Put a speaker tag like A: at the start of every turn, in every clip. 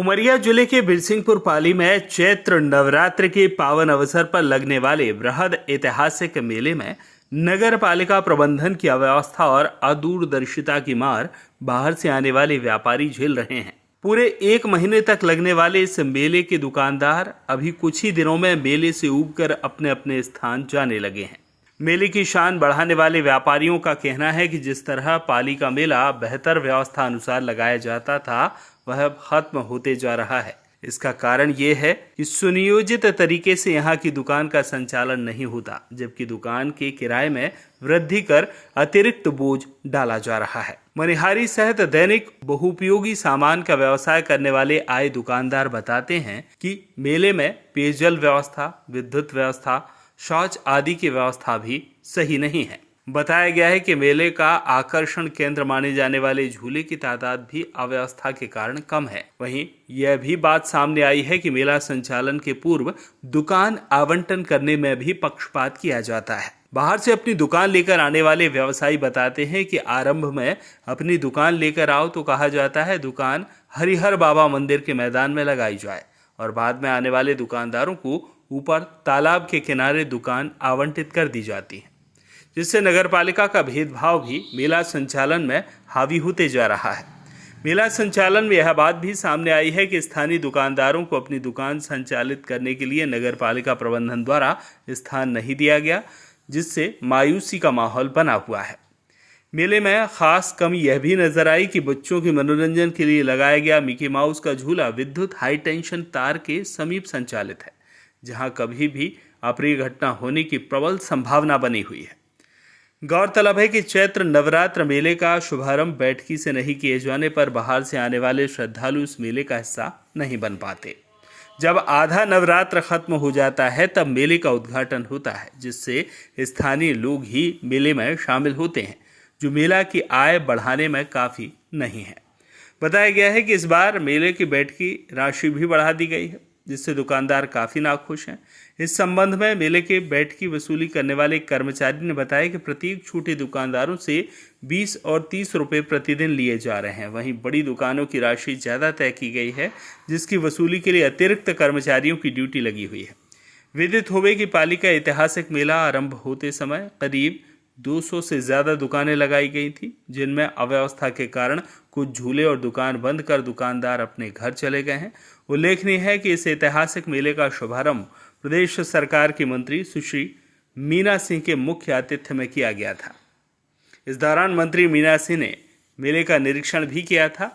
A: उमरिया जिले के बिरसिंहपुर पाली में चैत्र नवरात्र के पावन अवसर पर लगने वाले बृहद ऐतिहासिक मेले में नगर पालिका प्रबंधन की अव्यवस्था और अदूरदर्शिता की मार बाहर से आने वाले व्यापारी झेल रहे हैं। पूरे एक महीने तक लगने वाले इस मेले के दुकानदार अभी कुछ ही दिनों में मेले से ऊबकर अपने अपने स्थान जाने लगे हैं। मेले की शान बढ़ाने वाले व्यापारियों का कहना है कि जिस तरह पाली का मेला बेहतर व्यवस्था अनुसार लगाया जाता था वह खत्म होते जा रहा है। इसका कारण ये है कि सुनियोजित तरीके से यहाँ की दुकान का संचालन नहीं होता, जबकि दुकान के किराए में वृद्धि कर अतिरिक्त बोझ डाला जा रहा है। मनिहारी सहित दैनिक बहुउपयोगी सामान का व्यवसाय करने वाले आए दुकानदार बताते हैं कि मेले में पेयजल व्यवस्था, विद्युत व्यवस्था, शौच आदि की व्यवस्था भी सही नहीं है। बताया गया है कि मेले का आकर्षण केंद्र माने जाने वाले झूले की तादाद भी अव्यवस्था के कारण कम है। वहीं यह भी बात सामने आई है कि मेला संचालन के पूर्व दुकान आवंटन करने में भी पक्षपात किया जाता है। बाहर से अपनी दुकान लेकर आने वाले व्यवसायी बताते हैं कि आरंभ में अपनी दुकान लेकर आओ तो कहा जाता है दुकान हरिहर बाबा मंदिर के मैदान में लगाई जाए, और बाद में आने वाले दुकानदारों को ऊपर तालाब के किनारे दुकान आवंटित कर दी जाती है, जिससे नगरपालिका का भेदभाव भी मेला संचालन में हावी होते जा रहा है। मेला संचालन में यह बात भी सामने आई है कि स्थानीय दुकानदारों को अपनी दुकान संचालित करने के लिए नगरपालिका प्रबंधन द्वारा स्थान नहीं दिया गया, जिससे मायूसी का माहौल बना हुआ है। मेले में खास कमी यह भी नजर आई कि बच्चों के मनोरंजन के लिए लगाया गया मिकी माउस का झूला विद्युत हाई टेंशन तार के समीप संचालित है, जहां कभी भी अप्रिय घटना होने की प्रबल संभावना बनी हुई है। गौरतलब है कि चैत्र नवरात्र मेले का शुभारंभ बैठकी से नहीं किए जाने पर बाहर से आने वाले श्रद्धालु इस मेले का हिस्सा नहीं बन पाते। जब आधा नवरात्र खत्म हो जाता है तब मेले का उद्घाटन होता है, जिससे स्थानीय लोग ही मेले में शामिल होते हैं, जो मेला की आय बढ़ाने में काफ़ी नहीं है। बताया गया है कि इस बार मेले की बैठकी राशि भी बढ़ा दी गई है, जिससे दुकानदार काफ़ी नाखुश हैं। इस संबंध में मेले के बैठकी वसूली करने वाले एक कर्मचारी ने बताया कि प्रत्येक छोटे दुकानदारों से 20 और 30 रुपये प्रतिदिन लिए जा रहे हैं। वहीं बड़ी दुकानों की राशि ज़्यादा तय की गई है, जिसकी वसूली के लिए अतिरिक्त कर्मचारियों की ड्यूटी लगी हुई है। विदित होवे कि पाली का ऐतिहासिक मेला आरंभ होते समय करीब 200 से ज़्यादा दुकानें लगाई गई थी, जिनमें अव्यवस्था के कारण कुछ झूले और दुकान बंद कर दुकानदार अपने घर चले गए हैं। उल्लेखनीय है कि इस ऐतिहासिक मेले का शुभारंभ प्रदेश सरकार की मंत्री सुश्री मीना सिंह के मुख्य आतिथ्य में किया गया था। इस दौरान मंत्री मीना सिंह ने मेले का निरीक्षण भी किया था,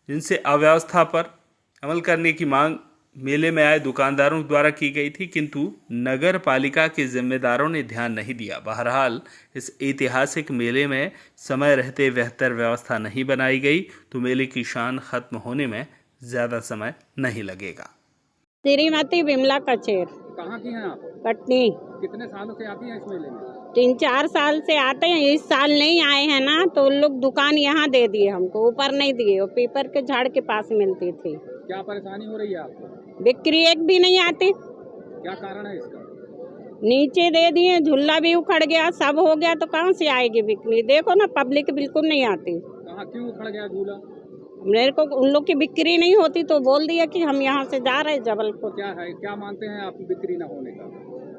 A: जिनसे अव्यवस्था पर अमल करने की मांग मेले में आए दुकानदारों द्वारा की गई थी, किंतु नगर पालिका के जिम्मेदारों ने ध्यान नहीं दिया। बहरहाल इस ऐतिहासिक मेले में समय रहते बेहतर व्यवस्था नहीं बनाई गई तो मेले की शान खत्म होने में ज़्यादा समय नहीं लगेगा।
B: श्रीमती विमला कचेर।
C: कहाँ की हैं आप?
B: कटनी।
C: कितने सालों से आती हैं इस मेले में?
B: 3-4 साल से आते हैं। इस साल नहीं आए हैं ना, तो उन लोग दुकान यहाँ दे दिए हमको, ऊपर नहीं दिए। वो पेपर के झाड़ के पास मिलती थी।
C: क्या परेशानी हो रही है आपको?
B: बिक्री एक भी नहीं आती।
C: क्या कारण है इसका?
B: नीचे दे दिए, झूला भी उखड़ गया, सब हो गया, तो कहाँ से आएगी बिक्री? देखो ना, पब्लिक बिल्कुल नहीं आती।
C: कहाँ क्यों उखड़ गया झूला?
B: मेरे को उन लोग की बिक्री नहीं होती तो बोल दिया कि हम यहाँ से जा रहे हैं जबलपुर।
C: क्या है, क्या मानते हैं आप बिक्री न होने का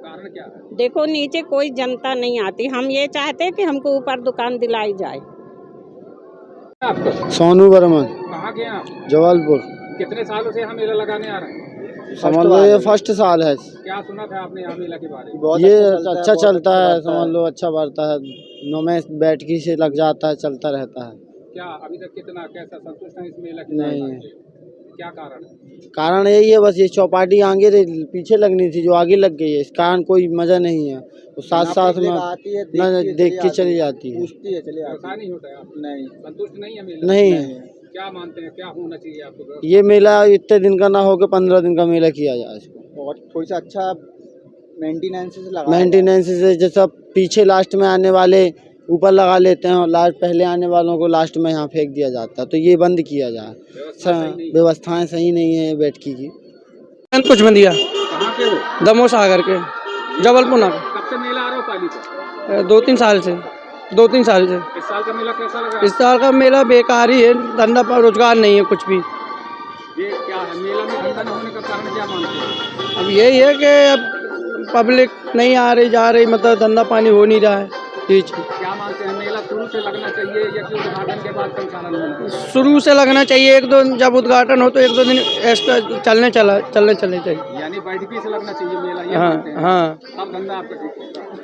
C: कारण क्या है?
B: देखो, नीचे कोई जनता नहीं आती। हम ये चाहते हैं कि हमको ऊपर दुकान दिलाई जाए।
C: आपको
D: सोनू वर्मा।
C: कहाँ के हैं आप?
D: जबलपुर।
C: कितने सालों से यहाँ मेला लगाने आ रहे हैं?
D: समझ लो ये फर्स्ट साल है।
C: क्या सुना था आपने यहाँ मेला के बारे में?
D: ये अच्छा चलता है, समझ लो अच्छा बढ़ता है। 9 में बैठकी से लग जाता है, चलता रहता है।
C: क्या अभी तक कितना कैसा संतुष्ट है इस मेला की?
D: नहीं,
C: क्या कारण है?
D: कारण यही है बस, ये चौपाटी आगे पीछे लगनी थी जो आगे लग गई है, इस कारण कोई मजा नहीं है। तो साथ साथ में न देख के चली जाती है।
C: ऐसा नहीं होता है आप? नहीं, संतुष्ट नहीं है मेला?
D: नहीं।
C: क्या मानते हैं क्या होना चाहिए आपको?
D: ये मेला इतने दिन का ना हो के 15 दिन का मेला किया जाए इसको,
E: और थोड़ी सा अच्छा
D: मेंटेनेंस से। जैसा पीछे लास्ट में आने वाले ऊपर लगा लेते हैं और लास्ट पहले आने वालों को लास्ट में यहाँ फेंक दिया जाता है, तो ये बंद किया जाए। व्यवस्थाएं सही नहीं है बैठकी की।
F: कुछ बंदिया
C: कहाँ के हो?
F: दमो सागर के, जबलपुर।
C: कब से मेला आ रहा हो पाली का?
F: 2-3 साल से। 2-3 साल से।
C: इस साल का मेला कैसा लगा?
F: इस साल का मेला बेकार ही है, धंधा पर रोजगार नहीं है कुछ भी।
C: ये क्या है मेला में धंधा न होने का कारण क्या मानते हैं?
F: अब यही है कि अब पब्लिक नहीं आ रही जा रही, मतलब धंधा पानी हो नहीं रहा है। ये चीज़
C: क्या मानते हैं मेला शुरू से लगना चाहिए या कि उद्घाटन के बाद संचालन होना चाहिए?
F: शुरू से लगना चाहिए, एक दो जब उद्घाटन हो तो एक दो दिन एक्स्ट्रा चलने चाहिए।
C: यानी बैठकी से लगना चाहिए मेला, ये
F: हाँ
C: मानते हैं?
F: हाँ
C: तब धंधा आपका ठीक होगा।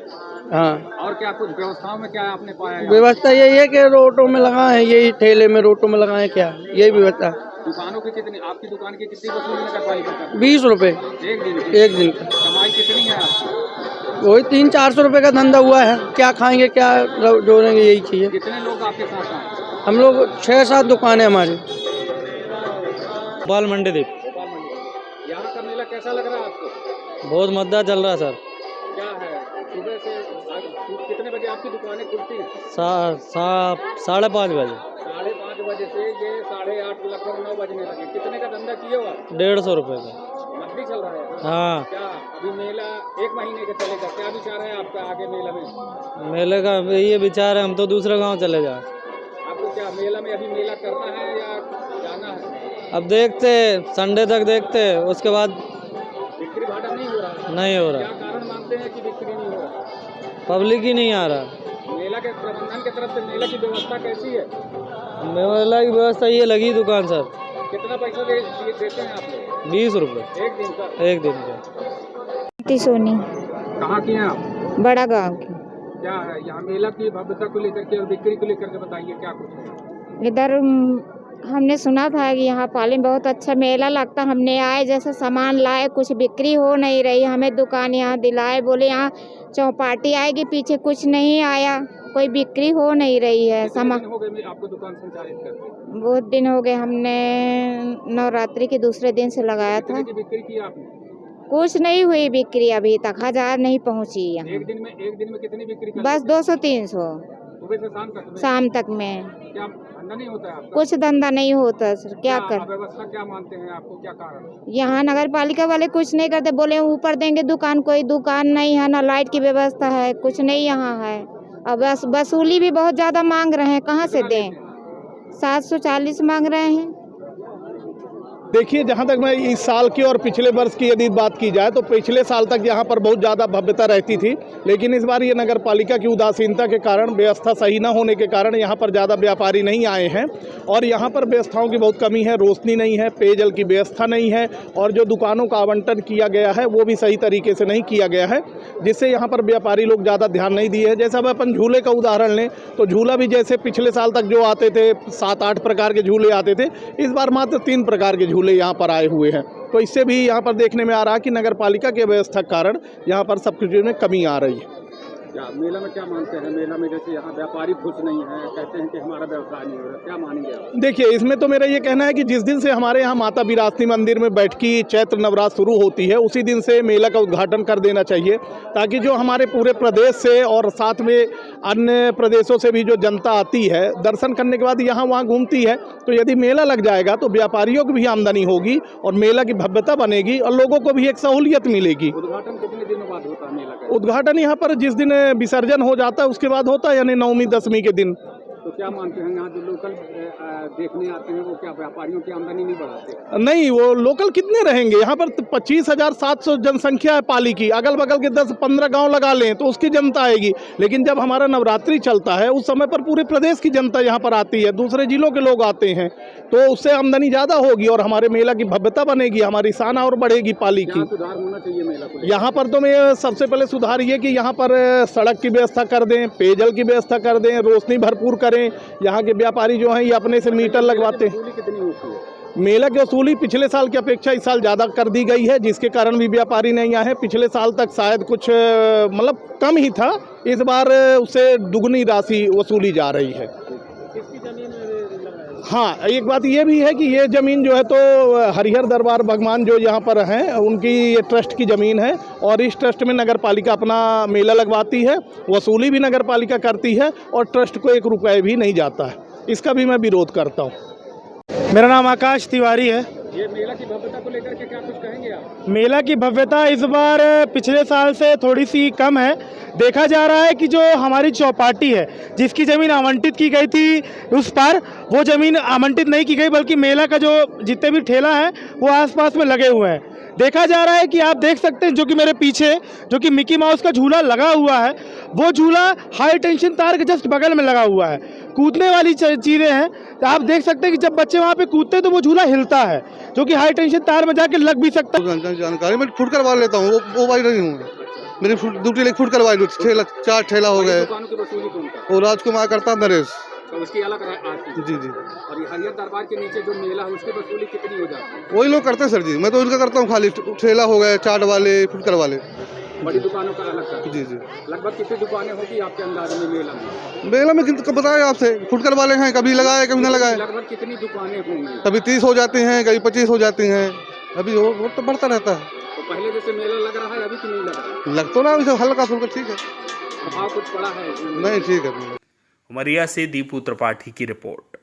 F: हाँ।
C: और क्या कुछ व्यवस्थाओं में क्या आपने पाया है?
F: व्यवस्था यही है कि रोटों में लगाए हैं, यही ठेले में रोटों में लगाए, क्या यही व्यवस्था।
C: दुकानों की कितनी, आपकी दुकान की कितनी वसूली नगर पालिका करती
F: 20 रुपए
C: है? एक दिन की?
F: एक दिन का।
C: कमाई कितनी है आपकी?
F: वही 300-400 रुपए का धंधा हुआ है। क्या खाएंगे क्या जोड़ेंगे, यही चाहिए।
C: कितने लोग आपके साथ आए?
F: हम लोग 6-7 दुकानें हमारी।
E: भोपाल मंडीदीप।
C: भोपाल मंडी। यहाँ का मेला कैसा लग रहा है आपको?
E: बहुत मज़ा चल रहा है सर।
C: क्या है सुबह से कितने बजे आपकी दुकानें खुलती हैं?
E: 5:30 बजे।
C: 5:30 बजे से ये 8:30 लगभग 9 बजने लगे। कितने का धंधा किए हो आप?
E: 150 रुपये का।
C: नकदी चल रहा है?
E: हाँ।
C: क्या अभी मेला 1 महीने का चलेगा? क्या विचार है आपका आगे मेला में?
E: मेले का ये विचार है, हम तो दूसरे गांव चले जाए।
C: आपको क्या मेला में अभी मेला करना है या जाना है?
E: अब देखते, संडे तक देखते, उसके बाद
C: बिक्री भाड़ा नहीं हो रहा है?
E: नहीं हो
C: क्या
E: रहा।
C: कारण मानते हैं कि बिक्री नहीं हो रहा?
E: पब्लिक ही नहीं आ रहा।
C: मेला के प्रबंधन की तरफ से मेला की व्यवस्था कैसी है?
E: मेला की व्यवस्था ये लगी दुकान सर।
C: कितना पैसा देते हैं आप लोग?
E: 20 रुपये
C: एक दिन का?
E: एक दिन का।
G: सोनी
C: कहाँ की हैं आप?
G: बड़ा गांव की।
C: क्या है यहाँ मेला की भव्यता को लेकर के और बिक्री को लेकर के बताइए क्या कुछ है?
G: इधर हमने सुना था कि यहाँ पाली में बहुत अच्छा मेला लगता। हमने आए, जैसे सामान लाए, कुछ बिक्री हो नहीं रही। हमें दुकान यहाँ दिलाए, बोले यहाँ चौपाटी आएगी, पीछे कुछ नहीं आया, कोई बिक्री हो नहीं रही है।
C: कितने दिन हो गए आपको दुकान संचालित करते?
G: बहुत दिन हो गए। हमने नवरात्रि के दूसरे दिन से लगाया था।
C: कितने की बिक्री की आपने?
G: कुछ नहीं हुई बिक्री अभी तक, 1000 नहीं पहुँची यहाँ।
C: एक दिन में कितनी बिक्री करते?
G: बस 200-300
C: सुबह से शाम तक?
G: शाम तक में।
C: क्या धंधा नहीं होता है आपका?
G: कुछ धंधा नहीं होता सर, क्या कर।
C: व्यवस्था क्या मानते हैं आपको, क्या कारण?
G: यहाँ नगर पालिका वाले कुछ नहीं करते, बोले ऊपर देंगे दुकान, कोई दुकान नहीं है, ना लाइट की व्यवस्था है, कुछ नहीं यहाँ है। अब बस वसूली भी बहुत ज़्यादा मांग रहे हैं, कहाँ से दें? 740 मांग रहे हैं।
H: देखिए, जहाँ तक मैं इस साल की और पिछले वर्ष की यदि बात की जाए तो पिछले साल तक यहाँ पर बहुत ज़्यादा भव्यता रहती थी, लेकिन इस बार ये नगर पालिका की उदासीनता के कारण, व्यवस्था सही न होने के कारण यहाँ पर ज़्यादा व्यापारी नहीं आए हैं और यहाँ पर व्यवस्थाओं की बहुत कमी है। रोशनी नहीं है, पेयजल की व्यवस्था नहीं है और जो दुकानों का आवंटन किया गया है वो भी सही तरीके से नहीं किया गया है, जिससे यहाँ पर व्यापारी लोग ज़्यादा ध्यान नहीं दिए हैं। जैसे अब अपन झूले का उदाहरण लें तो झूला भी जैसे पिछले साल तक जो आते थे 7-8 प्रकार के झूले आते थे, इस बार मात्र 3 प्रकार के झूले यहाँ पर आए हुए हैं। तो इससे भी यहाँ पर देखने में आ रहा है कि नगर पालिका के व्यवस्था के कारण यहाँ पर सब कुछ में कमी आ रही है।
C: क्या मेला में क्या मानते हैं? मेला में जैसे यहाँ व्यापारी खुश नहीं है, कहते हैं कि हमारा व्यवसाय नहीं हो रहा, क्या मानेंगे आप?
H: देखिए, इसमें तो मेरा ये कहना है कि जिस दिन से हमारे यहाँ माता विरासनी मंदिर में बैठकी चैत्र नवरात्र शुरू होती है, उसी दिन से मेला का उद्घाटन कर देना चाहिए, ताकि जो हमारे पूरे प्रदेश से और साथ में अन्य प्रदेशों से भी जो जनता आती है दर्शन करने के बाद यहाँ वहाँ घूमती है, तो यदि मेला लग जाएगा तो व्यापारियों की भी आमदनी होगी और मेला की भव्यता बनेगी और लोगों को भी एक सहूलियत मिलेगी।
C: उद्घाटन कितने दिनों बाद होता है मेला का?
H: उद्घाटन यहाँ पर जिस दिन विसर्जन हो जाता है उसके बाद होता है, यानी 9वीं 10वीं के दिन।
C: तो क्या मानते हैं यहाँ जो लोकल देखने आते हैं वो क्या व्यापारियों की आमदनी नहीं बढ़ाते?
H: नहीं, वो लोकल कितने रहेंगे यहाँ पर? 25,700 जनसंख्या है पाली की, अगल बगल के 10-15 गांव लगा लें तो उसकी जनता आएगी। लेकिन जब हमारा नवरात्रि चलता है उस समय पर पूरे प्रदेश की जनता यहाँ पर आती है, दूसरे जिलों के लोग आते हैं, तो उससे आमदनी ज़्यादा होगी और हमारे मेला की भव्यता बनेगी, हमारी शान और बढ़ेगी पाली की।
C: सुधार होना चाहिए मेला को?
H: यहाँ पर तो मैं सबसे पहले सुधार ये कि यहाँ पर सड़क की व्यवस्था कर दें, पेयजल की व्यवस्था कर दें, रोशनी भरपूर करें। यहाँ के व्यापारी जो हैं ये अपने से मीटर लगवाते हैं।
C: कितनी होती है?
H: मेला की वसूली पिछले साल की अपेक्षा इस साल ज़्यादा कर दी गई है, जिसके कारण भी व्यापारी नहीं आए हैं। पिछले साल तक शायद कुछ मतलब कम ही था, इस बार उससे दुगनी राशि वसूली जा रही है। हाँ, एक बात ये भी है कि ये ज़मीन जो है तो हरिहर दरबार भगवान जो यहाँ पर हैं उनकी ये ट्रस्ट की ज़मीन है और इस ट्रस्ट में नगर पालिका अपना मेला लगवाती है, वसूली भी नगर पालिका करती है और ट्रस्ट को 1 रुपये भी नहीं जाता है। इसका भी मैं विरोध करता हूँ।
I: मेरा नाम आकाश तिवारी है।
C: ये मेला की भव्यता को लेकर के क्या कुछ कहेंगे आप?
I: मेला की भव्यता इस बार पिछले साल से थोड़ी सी कम है। देखा जा रहा है कि जो हमारी चौपाटी है, जिसकी ज़मीन आवंटित की गई थी उस पर, वो ज़मीन आवंटित नहीं की गई, बल्कि मेला का जो जितने भी ठेला है वो आसपास में लगे हुए हैं। देखा जा रहा है कि आप देख सकते हैं जो कि मेरे पीछे जो कि मिकी माउस का झूला लगा हुआ है, वो झूला हाई टेंशन तार के जस्ट बगल में लगा हुआ है। कूदने वाली चीज़ें हैं, तो आप देख सकते हैं कि जब बच्चे वहाँ पे कूदते हैं तो वो झूला हिलता है, जो कि हाई टेंशन तार में जाके लग भी सकता है।
J: जानकारी मैं फुट करवा लेता हूँ, वो भाई नहीं हूँ मेरी ड्यूटी लेके फुट करवाई, 4 ठेला हो गए।
C: दुकानों की वसूली कौन करता
J: वो राजकुमार करता नरेश।
C: है? तो उसकी अलग आती है।
J: जी जी।
C: और ये हरियर दरबार के नीचे जो मेला है उसकी वसूली कितनी हो जाती है?
J: वही लोग करते हैं सर जी, मैं तो इनका करता हूँ खाली। ठेला हो गए, चाट वाले, फुटकर वाले।
C: बड़ी दुकानों का अलग करते हैं।
J: जी जी।
C: लगभग कितनी दुकानें होगी आपके अंदाज में मेला में?
J: मेला में बताए आपसे, फुटकर वाले हैं, कभी लगाए कभी ना लगाए।
C: लगभग कितनी दुकानें होंगी?
J: कभी 30 हो जाती हैं, कभी 25 हो जाती हैं। अभी वो तो बढ़ता रहता है।
C: तो पहले जैसे मेला लग रहा है अभी तो नहीं लग रहा?
J: लग तो ना हल्का फुल्का, ठीक है।
C: भाव कुछ पड़ा है?
J: नहीं, ठीक है।
A: उमरिया से दीपू त्रिपाठी की रिपोर्ट।